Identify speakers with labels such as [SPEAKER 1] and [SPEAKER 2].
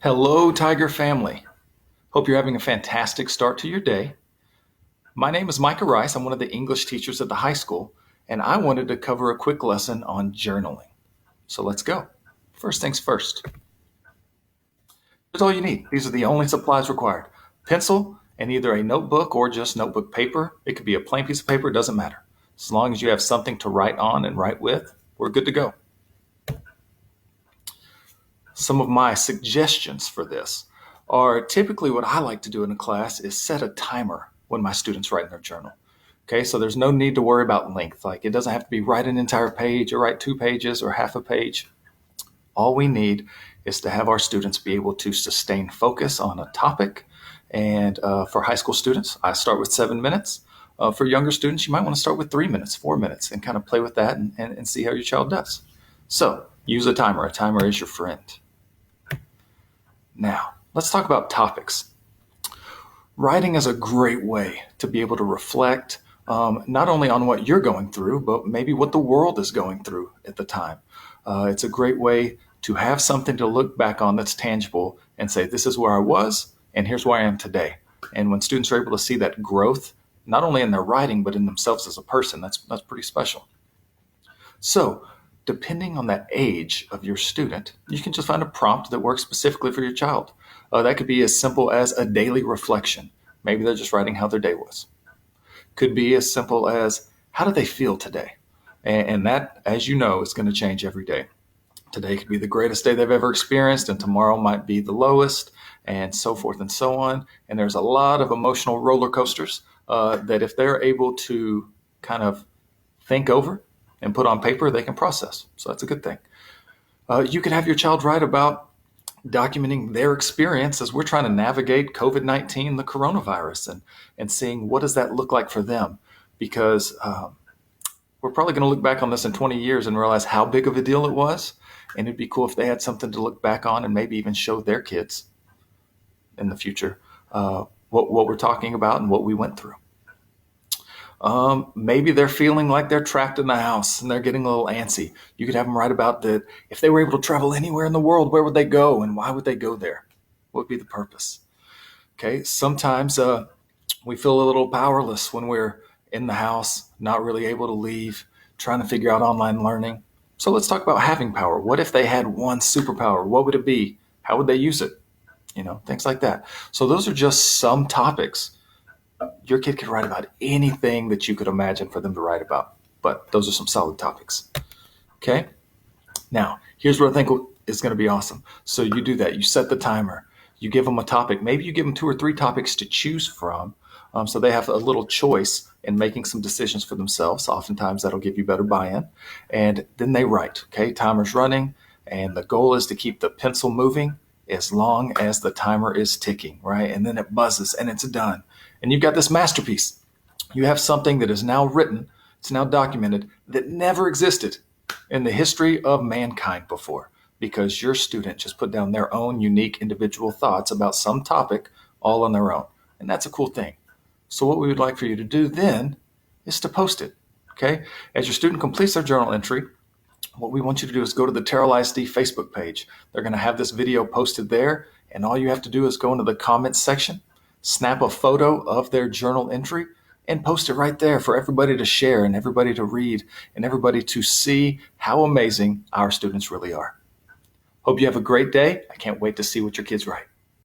[SPEAKER 1] Hello, Tiger family. Hope you're having a fantastic start to your day. My name is Micah Rice. I'm one of the English teachers at the high school, and I wanted to cover a quick lesson on journaling. So let's go. First things first. Here's all you need. These are the only supplies required. Pencil and either a notebook or just notebook paper. It could be a plain piece of paper, it doesn't matter. As long as you have something to write on and write with, we're good to go. Some of my suggestions for this are typically what I like to do in a class is set a timer when my students write in their journal. Okay, so there's no need to worry about length. Like it doesn't have to be write an entire page or write 2 pages or half a page. All we need is to have our students be able to sustain focus on a topic. And for high school students, I start with 7 minutes. For younger students, you might want to start with 3 minutes, 4 minutes, and kind of play with that and see how your child does. So use a timer. A timer is your friend. Now, let's talk about topics. Writing is a great way to be able to reflect not only on what you're going through, but maybe what the world is going through at the time. It's a great way to have something to look back on that's tangible and say, this is where I was, and here's where I am today. And when students are able to see that growth, not only in their writing, but in themselves as a person, that's pretty special. So, depending on the age of your student, you can just find a prompt that works specifically for your child. That could be as simple as a daily reflection. Maybe they're just writing how their day was. Could be as simple as, how do they feel today? And that, as you know, is going to change every day. Today could be the greatest day they've ever experienced, and tomorrow might be the lowest, and so forth and so on. And there's a lot of emotional roller coasters that if they're able to kind of think over and put on paper, they can process. So that's a good thing. You could have your child write about documenting their experience as we're trying to navigate COVID-19, the coronavirus, and seeing what does that look like for them. Because we're probably going to look back on this in 20 years and realize how big of a deal it was. And it'd be cool if they had something to look back on and maybe even show their kids in the future what we're talking about and what we went through. Maybe they're feeling like they're trapped in the house and they're getting a little antsy. You could have them write about that. If they were able to travel anywhere in the world, where would they go and why would they go there? What would be the purpose? Okay, sometimes we feel a little powerless when we're in the house, not really able to leave, trying to figure out online learning. So let's talk about having power. What if they had one superpower? What would it be? How would they use it? Things like that. So those are just some topics. Your kid could write about anything that you could imagine for them to write about, but those are some solid topics. Okay. Now, here's what I think is going to be awesome. So you do that. You set the timer. You give them a topic. Maybe you give them 2 or 3 topics to choose from, so they have a little choice in making some decisions for themselves. Oftentimes, that'll give you better buy-in. And then they write. Okay, timer's running, and the goal is to keep the pencil moving as long as the timer is ticking, right? And then it buzzes, and it's done. And you've got this masterpiece. You have something that is now written, it's now documented, that never existed in the history of mankind before, because your student just put down their own unique individual thoughts about some topic all on their own. And that's a cool thing. So what we would like for you to do then is to post it, okay? As your student completes their journal entry, what we want you to do is go to the Terrell ISD Facebook page. They're going to have this video posted there, and all you have to do is go into the comments section, snap a photo of their journal entry, and post it right there for everybody to share and everybody to read and everybody to see how amazing our students really are. Hope you have a great day. I can't wait to see what your kids write.